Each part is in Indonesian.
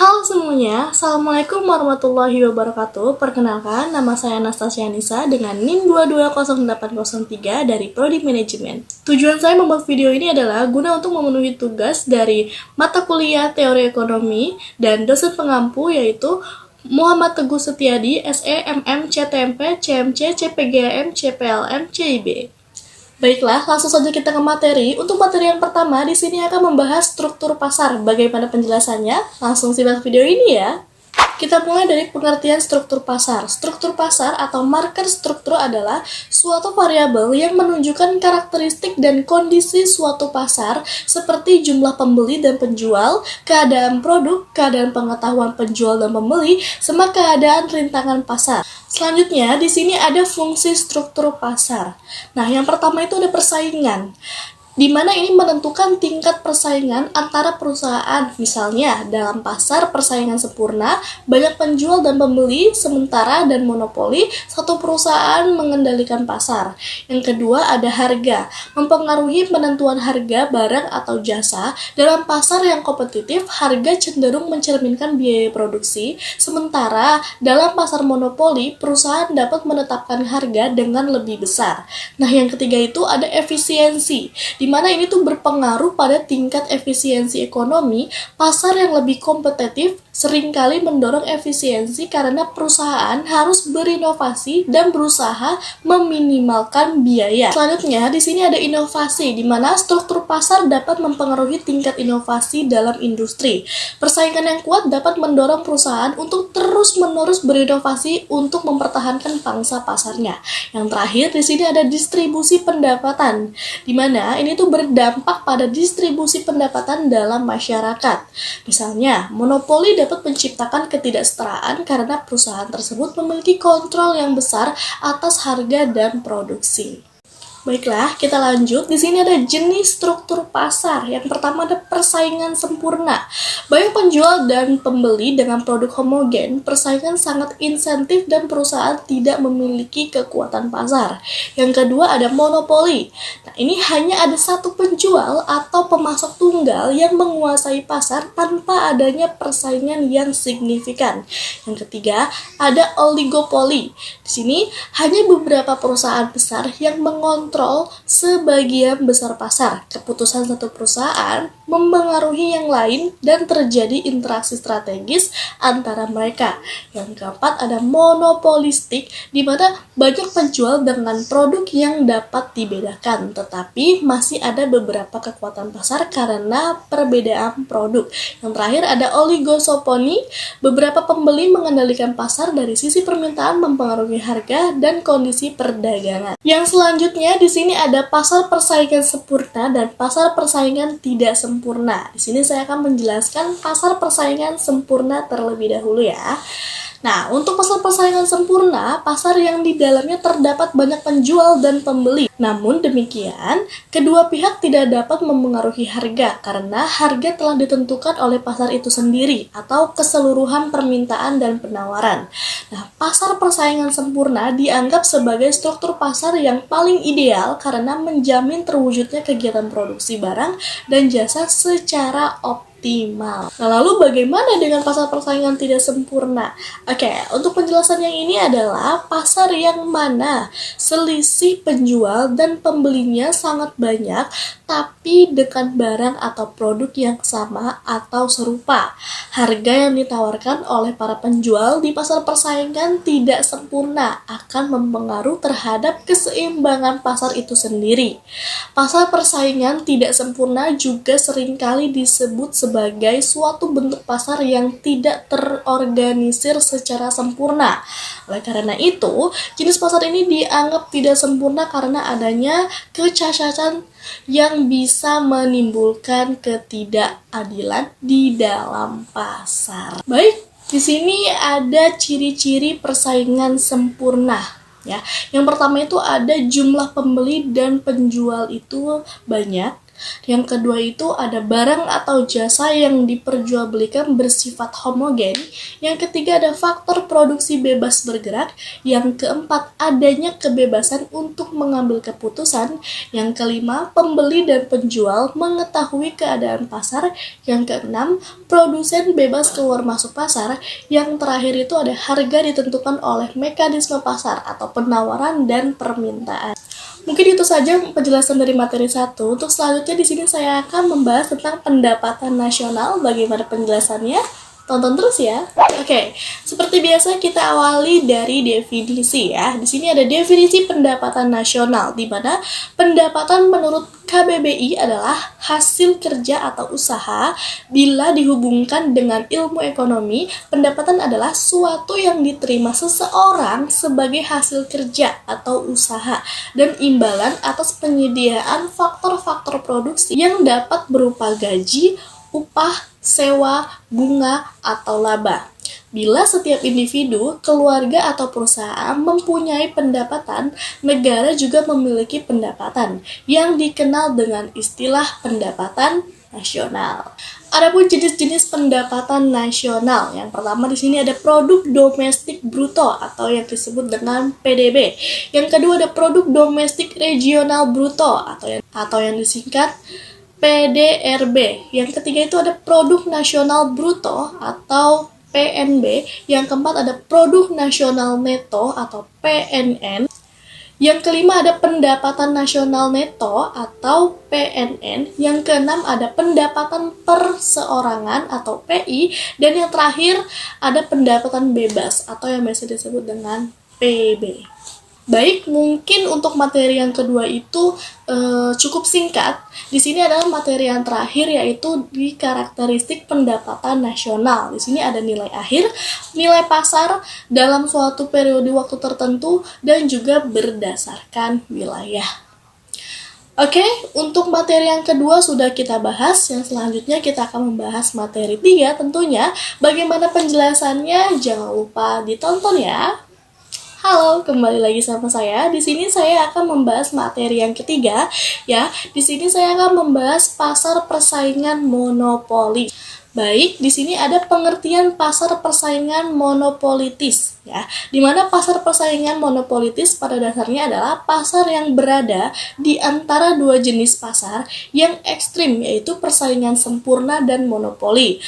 Halo semuanya, Assalamualaikum warahmatullahi wabarakatuh. Perkenalkan, nama saya Anastasia Nisa dengan NIM 220803 dari Prodi Manajemen. Tujuan saya membuat video ini adalah guna untuk memenuhi tugas dari mata kuliah Teori Ekonomi dan dosen pengampu yaitu Muhammad Teguh Setiadi, SE, MM, CTMP, CMC, CPGM, CPLM, CIB. Baiklah, langsung saja kita ke materi. Untuk materi yang pertama, di sini akan membahas struktur pasar. Bagaimana penjelasannya? Langsung simak video ini ya. Kita mulai dari pengertian struktur pasar. Struktur pasar atau market struktur adalah suatu variabel yang menunjukkan karakteristik dan kondisi suatu pasar seperti jumlah pembeli dan penjual, keadaan produk, keadaan pengetahuan penjual dan pembeli, sama keadaan rintangan pasar. Selanjutnya, di sini ada fungsi struktur pasar. Nah, yang pertama itu ada persaingan, di mana ini menentukan tingkat persaingan antara perusahaan. Misalnya, dalam pasar persaingan sempurna, banyak penjual dan pembeli, sementara dan monopoli, satu perusahaan mengendalikan pasar. Yang kedua, ada harga, mempengaruhi penentuan harga barang atau jasa. Dalam pasar yang kompetitif, harga cenderung mencerminkan biaya produksi, sementara dalam pasar monopoli, perusahaan dapat menetapkan harga dengan lebih besar. Nah, yang ketiga itu ada efisiensi, di mana ini tuh berpengaruh pada tingkat efisiensi ekonomi. Pasar yang lebih kompetitif seringkali mendorong efisiensi karena perusahaan harus berinovasi dan berusaha meminimalkan biaya. Selanjutnya, di sini ada inovasi, di mana struktur pasar dapat mempengaruhi tingkat inovasi dalam industri. Persaingan yang kuat dapat mendorong perusahaan untuk terus-menerus berinovasi untuk mempertahankan pangsa pasarnya. Yang terakhir, di sini ada distribusi pendapatan, di mana ini tuh berdampak pada distribusi pendapatan dalam masyarakat. Misalnya, monopoli dapat menciptakan ketidaksetaraan karena perusahaan tersebut memiliki kontrol yang besar atas harga dan produksi. Baiklah, kita lanjut. Di sini ada jenis struktur pasar. Yang pertama ada persaingan sempurna. Banyak penjual dan pembeli dengan produk homogen, persaingan sangat insentif dan perusahaan tidak memiliki kekuatan pasar. Yang kedua ada monopoli. Nah, ini hanya ada satu penjual atau pemasok tunggal yang menguasai pasar tanpa adanya persaingan yang signifikan. Yang ketiga ada oligopoli. Di sini hanya beberapa perusahaan besar yang mengontrol sebagian besar pasar. Keputusan satu perusahaan mempengaruhi yang lain dan terjadi interaksi strategis antara mereka. Yang keempat ada monopolistik, di mana banyak penjual dengan produk yang dapat dibedakan, tetapi masih ada beberapa kekuatan pasar karena perbedaan produk. Yang terakhir ada oligosoponi, beberapa pembeli mengendalikan pasar dari sisi permintaan mempengaruhi harga dan kondisi perdagangan. Yang selanjutnya di sini ada pasar persaingan sempurna dan pasar persaingan tidak sempurna. Di sini saya akan menjelaskan pasar persaingan sempurna terlebih dahulu ya. Nah, untuk pasar persaingan sempurna, pasar yang di dalamnya terdapat banyak penjual dan pembeli. Namun demikian, kedua pihak tidak dapat mempengaruhi harga karena harga telah ditentukan oleh pasar itu sendiri atau keseluruhan permintaan dan penawaran. Nah, pasar persaingan sempurna dianggap sebagai struktur pasar yang paling ideal karena menjamin terwujudnya kegiatan produksi barang dan jasa secara optimal. Nah, lalu bagaimana dengan pasar persaingan tidak sempurna? Oke, untuk penjelasan yang ini adalah pasar yang mana selisih penjual dan pembelinya sangat banyak, tapi dengan barang atau produk yang sama atau serupa. Harga yang ditawarkan oleh para penjual di pasar persaingan tidak sempurna akan mempengaruhi terhadap keseimbangan pasar itu sendiri. Pasar persaingan tidak sempurna juga seringkali disebut sebagai suatu bentuk pasar yang tidak terorganisir secara sempurna. Oleh karena itu, jenis pasar ini dianggap tidak sempurna karena adanya kecacatan yang bisa menimbulkan ketidakadilan di dalam pasar. Baik, di sini ada ciri-ciri persaingan sempurna. Ya, yang pertama itu ada jumlah pembeli dan penjual itu banyak. Yang kedua itu ada barang atau jasa yang diperjualbelikan bersifat homogen. Yang ketiga ada faktor produksi bebas bergerak. Yang keempat adanya kebebasan untuk mengambil keputusan. Yang kelima pembeli dan penjual mengetahui keadaan pasar. Yang keenam produsen bebas keluar masuk pasar. Yang terakhir itu ada harga ditentukan oleh mekanisme pasar atau penawaran dan permintaan. Mungkin itu saja penjelasan dari materi 1. Untuk selanjutnya di sini saya akan membahas tentang pendapatan nasional. Bagaimana penjelasannya? Tonton terus ya. Oke, seperti biasa kita awali dari definisi ya. Di sini ada definisi pendapatan nasional, di mana pendapatan menurut KBBI adalah hasil kerja atau usaha. Bila dihubungkan dengan ilmu ekonomi, pendapatan adalah suatu yang diterima seseorang sebagai hasil kerja atau usaha dan imbalan atas penyediaan faktor-faktor produksi yang dapat berupa gaji, upah, sewa, bunga, atau laba. Bila setiap individu, keluarga, atau perusahaan mempunyai pendapatan, negara juga memiliki pendapatan yang dikenal dengan istilah pendapatan nasional. Adapun jenis-jenis pendapatan nasional, yang pertama di sini ada produk domestik bruto atau yang disebut dengan PDB. Yang kedua ada produk domestik regional bruto atau yang disingkat PDRB. Yang ketiga itu ada produk nasional bruto atau PNB. Yang keempat ada produk nasional neto atau PNN. Yang kelima ada pendapatan nasional neto atau PNN. Yang keenam ada pendapatan perseorangan atau PI. Dan yang terakhir ada pendapatan bebas atau yang biasa disebut dengan PB. Baik, mungkin untuk materi yang kedua itu cukup singkat. Di sini adalah materi yang terakhir yaitu di karakteristik pendapatan nasional. Di sini ada nilai akhir, nilai pasar dalam suatu periode waktu tertentu dan juga berdasarkan wilayah. Oke, untuk materi yang kedua sudah kita bahas. Yang selanjutnya kita akan membahas materi 3 tentunya. Bagaimana penjelasannya? Jangan lupa ditonton ya. Halo, kembali lagi sama saya. Di sini saya akan membahas materi yang ketiga, ya. Di sini saya akan membahas pasar persaingan monopoli. Baik, di sini ada pengertian pasar persaingan monopolitis, ya. Di mana pasar persaingan monopolitis pada dasarnya adalah pasar yang berada di antara dua jenis pasar yang ekstrim, yaitu persaingan sempurna dan monopoli.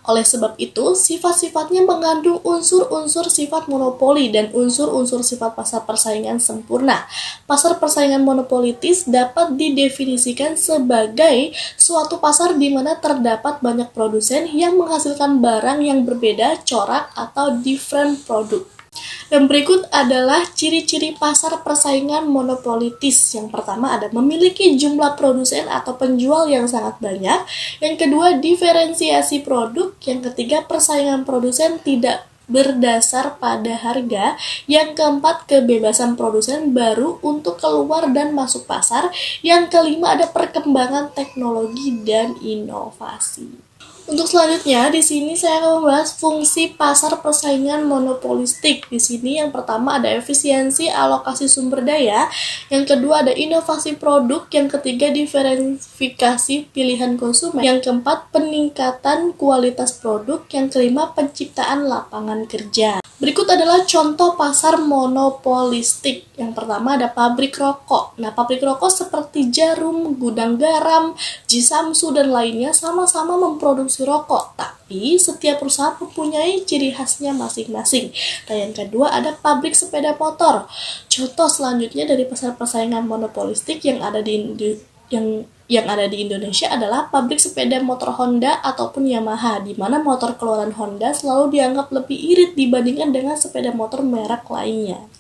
Oleh sebab itu, sifat-sifatnya mengandung unsur-unsur sifat monopoli dan unsur-unsur sifat pasar persaingan sempurna. Pasar persaingan monopolitis dapat didefinisikan sebagai suatu pasar di mana terdapat banyak produsen yang menghasilkan barang yang berbeda, corak, atau different product. Dan berikut adalah ciri-ciri pasar persaingan monopolitis. Yang pertama ada memiliki jumlah produsen atau penjual yang sangat banyak. Yang kedua, diferensiasi produk. Yang ketiga, persaingan produsen tidak berdasar pada harga. Yang keempat, kebebasan produsen baru untuk keluar dan masuk pasar. Yang kelima, ada perkembangan teknologi dan inovasi. Untuk selanjutnya, di sini saya akan membahas fungsi pasar persaingan monopolistik. Di sini yang pertama ada efisiensi alokasi sumber daya, yang kedua ada inovasi produk, yang ketiga diversifikasi pilihan konsumen, yang keempat peningkatan kualitas produk, yang kelima penciptaan lapangan kerja. Berikut adalah contoh pasar monopolistik. Yang pertama ada pabrik rokok. Nah, pabrik rokok seperti Jarum, Gudang Garam, Jisamsu, dan lainnya sama-sama memproduksi rokok, tapi setiap perusahaan mempunyai ciri khasnya masing-masing. Dan yang kedua ada pabrik sepeda motor. Contoh selanjutnya dari pasar persaingan monopolistik yang ada di Indonesia adalah pabrik sepeda motor Honda ataupun Yamaha, di mana motor keluaran Honda selalu dianggap lebih irit dibandingkan dengan sepeda motor merek lainnya.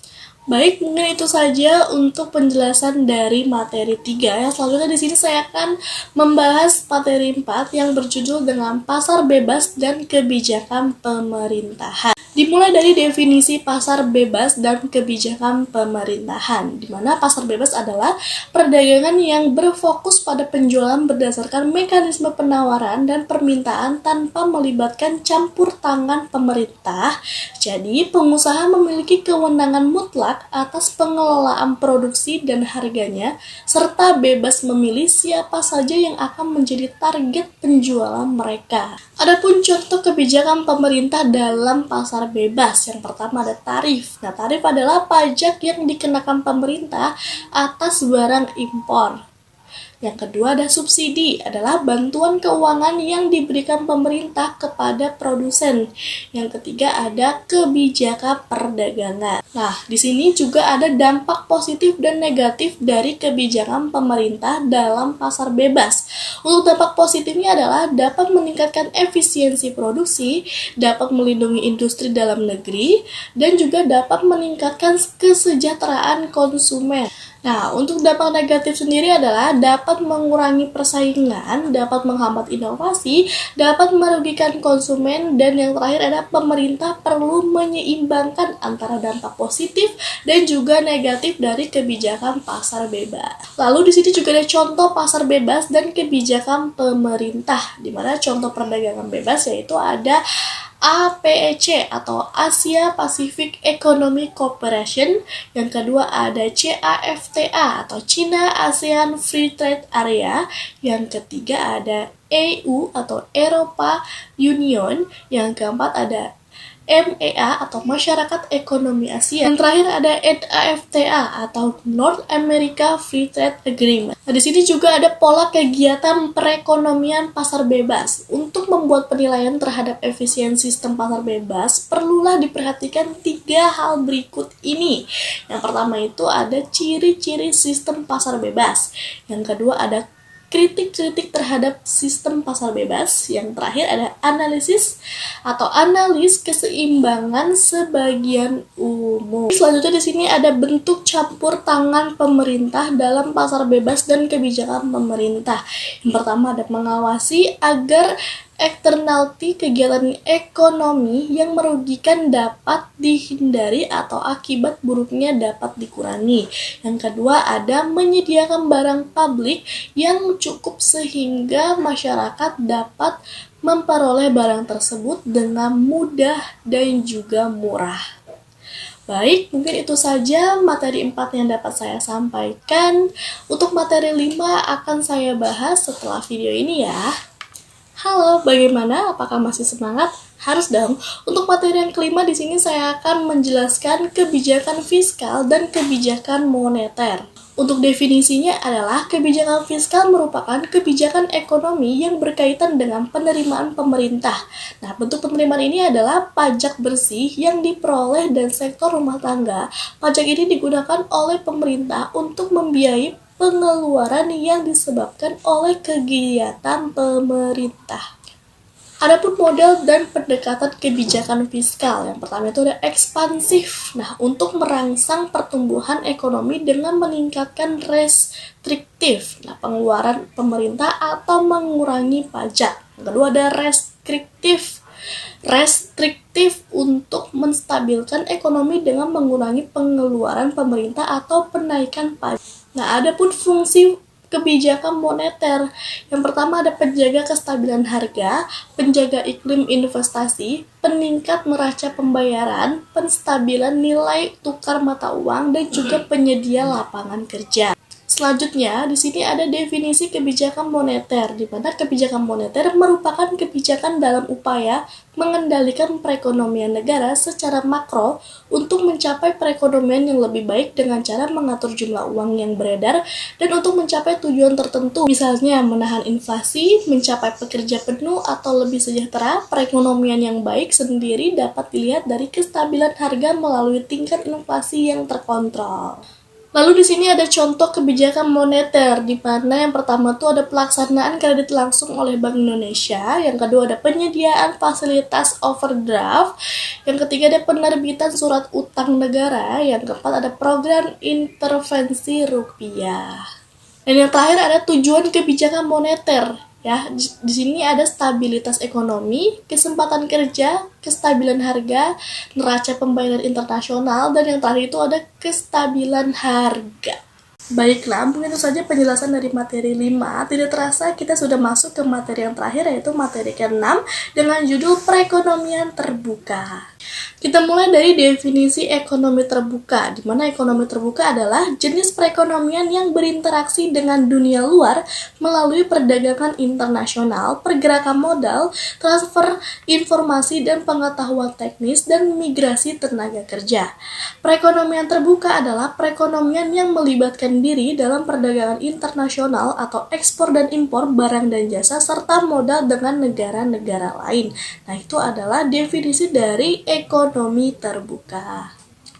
Baik, mungkin itu saja untuk penjelasan dari materi 3. Yang selanjutnya di sini saya akan membahas materi 4 yang berjudul dengan pasar bebas dan kebijakan pemerintahan. Dimulai dari definisi pasar bebas dan kebijakan pemerintahan, di mana pasar bebas adalah perdagangan yang berfokus pada penjualan berdasarkan mekanisme penawaran dan permintaan tanpa melibatkan campur tangan pemerintah. Jadi, pengusaha memiliki kewenangan mutlak atas pengelolaan produksi dan harganya, serta bebas memilih siapa saja yang akan menjadi target penjualan mereka. Adapun contoh kebijakan pemerintah dalam pasar bebas, yang pertama ada tarif. Nah, tarif adalah pajak yang dikenakan pemerintah atas barang impor. Yang kedua ada subsidi, adalah bantuan keuangan yang diberikan pemerintah kepada produsen. Yang ketiga ada kebijakan perdagangan. Nah, di sini juga ada dampak positif dan negatif dari kebijakan pemerintah dalam pasar bebas. Untuk dampak positifnya adalah dapat meningkatkan efisiensi produksi, dapat melindungi industri dalam negeri, dan juga dapat meningkatkan kesejahteraan konsumen. Nah, untuk dampak negatif sendiri adalah dapat mengurangi persaingan, dapat menghambat inovasi, dapat merugikan konsumen, dan yang terakhir adalah pemerintah perlu menyeimbangkan antara dampak positif dan juga negatif dari kebijakan pasar bebas. Lalu di sini juga ada contoh pasar bebas dan kebijakan pemerintah, di mana contoh perdagangan bebas yaitu ada APEC atau Asia Pacific Economic Cooperation. Yang kedua ada CAFTA atau China ASEAN Free Trade Area. Yang ketiga ada EU atau Eropa Union. Yang keempat ada MEA atau Masyarakat Ekonomi Asia. Yang terakhir ada NAFTA atau North America Free Trade Agreement. Nah, di sini juga ada pola kegiatan perekonomian pasar bebas. Untuk membuat penilaian terhadap efisiensi sistem pasar bebas, perlulah diperhatikan 3 hal berikut ini. Yang pertama itu ada ciri-ciri sistem pasar bebas. Yang kedua ada kritik-kritik terhadap sistem pasar bebas. Yang terakhir ada analisis atau analis keseimbangan sebagian umum. Selanjutnya di sini ada bentuk campur tangan pemerintah dalam pasar bebas dan kebijakan pemerintah. Yang pertama ada mengawasi agar externality kegiatan ekonomi yang merugikan dapat dihindari atau akibat buruknya dapat dikurangi. Yang kedua ada menyediakan barang publik yang cukup sehingga masyarakat dapat memperoleh barang tersebut dengan mudah dan juga murah. Baik, mungkin itu saja materi 4 yang dapat saya sampaikan. Untuk materi 5 akan saya bahas setelah video ini ya. Halo, bagaimana? Apakah masih semangat? Harus dong. Untuk materi yang kelima di sini saya akan menjelaskan kebijakan fiskal dan kebijakan moneter. Untuk definisinya adalah kebijakan fiskal merupakan kebijakan ekonomi yang berkaitan dengan penerimaan pemerintah. Nah, bentuk penerimaan ini adalah pajak bersih yang diperoleh dari sektor rumah tangga. Pajak ini digunakan oleh pemerintah untuk membiayai pengeluaran yang disebabkan oleh kegiatan pemerintah. Adapun model dan pendekatan kebijakan fiskal, yang pertama itu ada ekspansif. Nah, untuk merangsang pertumbuhan ekonomi dengan meningkatkan restriktif, nah pengeluaran pemerintah atau mengurangi pajak. Yang kedua ada restriktif. Restriktif untuk menstabilkan ekonomi dengan mengurangi pengeluaran pemerintah atau penaikan pajak. Nah, ada pun fungsi kebijakan moneter. Yang pertama ada penjaga kestabilan harga, penjaga iklim investasi, peningkat neraca pembayaran, penstabilan nilai tukar mata uang, dan juga penyedia lapangan kerja. Selanjutnya, di sini ada definisi kebijakan moneter, di mana kebijakan moneter merupakan kebijakan dalam upaya mengendalikan perekonomian negara secara makro untuk mencapai perekonomian yang lebih baik dengan cara mengatur jumlah uang yang beredar dan untuk mencapai tujuan tertentu, misalnya menahan inflasi, mencapai pekerja penuh atau lebih sejahtera. Perekonomian yang baik sendiri dapat dilihat dari kestabilan harga melalui tingkat inflasi yang terkontrol. Lalu di sini ada contoh kebijakan moneter, di mana yang pertama tuh ada pelaksanaan kredit langsung oleh Bank Indonesia, yang kedua ada penyediaan fasilitas overdraft, yang ketiga ada penerbitan surat utang negara, yang keempat ada program intervensi rupiah. Dan yang terakhir ada tujuan kebijakan moneter, Ya, di sini ada stabilitas ekonomi, kesempatan kerja, kestabilan harga, neraca pembayaran internasional, dan yang terakhir itu ada kestabilan harga. Baiklah, mungkin itu saja penjelasan dari materi 5. Tidak terasa kita sudah masuk ke materi yang terakhir, yaitu materi ke-6 dengan judul perekonomian terbuka. Kita mulai dari definisi ekonomi terbuka, di mana ekonomi terbuka adalah jenis perekonomian yang berinteraksi dengan dunia luar melalui perdagangan internasional, pergerakan modal, transfer informasi dan pengetahuan teknis, dan migrasi tenaga kerja. Perekonomian terbuka adalah perekonomian yang melibatkan diri dalam perdagangan internasional atau ekspor dan impor barang dan jasa serta modal dengan negara-negara lain. Nah, itu adalah definisi dari ekonomi terbuka.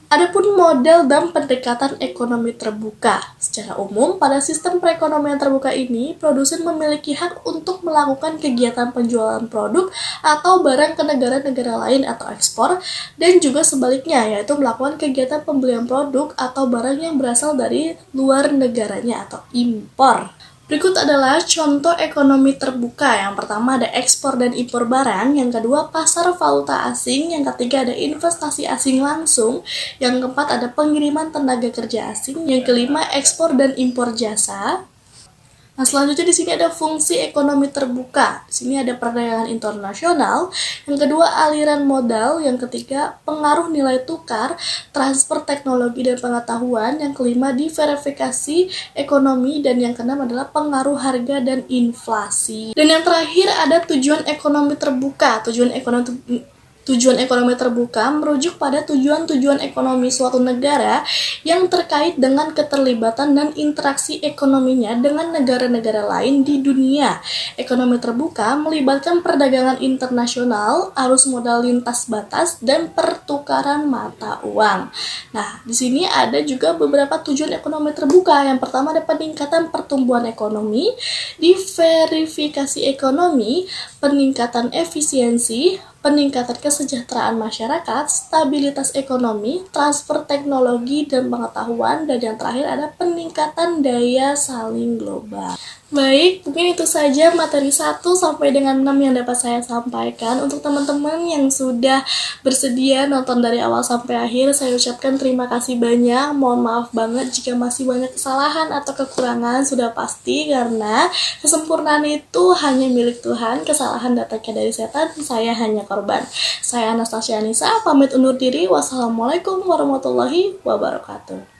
Adapun model dan pendekatan ekonomi terbuka. Secara umum, pada sistem perekonomian terbuka ini, produsen memiliki hak untuk melakukan kegiatan penjualan produk atau barang ke negara-negara lain atau ekspor, dan juga sebaliknya, yaitu melakukan kegiatan pembelian produk atau barang yang berasal dari luar negaranya atau impor. Berikut adalah contoh ekonomi terbuka. Yang pertama ada ekspor dan impor barang, yang kedua pasar valuta asing, yang ketiga ada investasi asing langsung, yang keempat ada pengiriman tenaga kerja asing, yang kelima ekspor dan impor jasa. Nah, selanjutnya di sini ada fungsi ekonomi terbuka. Di sini ada perdagangan internasional, yang kedua aliran modal, yang ketiga pengaruh nilai tukar, transfer teknologi dan pengetahuan, yang kelima diverifikasi ekonomi, dan yang keenam adalah pengaruh harga dan inflasi. Dan yang terakhir ada tujuan ekonomi terbuka. Tujuan ekonomi terbuka merujuk pada tujuan-tujuan ekonomi suatu negara yang terkait dengan keterlibatan dan interaksi ekonominya dengan negara-negara lain di dunia. Ekonomi terbuka melibatkan perdagangan internasional, arus modal lintas batas, dan pertukaran mata uang. Nah, di sini ada juga beberapa tujuan ekonomi terbuka. Yang pertama ada peningkatan pertumbuhan ekonomi, diverifikasi ekonomi, peningkatan efisiensi, peningkatan kesejahteraan masyarakat, stabilitas ekonomi, transfer teknologi dan pengetahuan, dan yang terakhir ada peningkatan daya saing global. Baik, mungkin itu saja materi 1 sampai dengan 6 yang dapat saya sampaikan. Untuk teman-teman yang sudah bersedia nonton dari awal sampai akhir, saya ucapkan terima kasih banyak. Mohon maaf banget jika masih banyak kesalahan atau kekurangan, sudah pasti karena kesempurnaan itu hanya milik Tuhan, kesalahan datangnya dari setan, saya hanya korban. Saya Anastasia Nisa, pamit undur diri. Wassalamualaikum warahmatullahi wabarakatuh.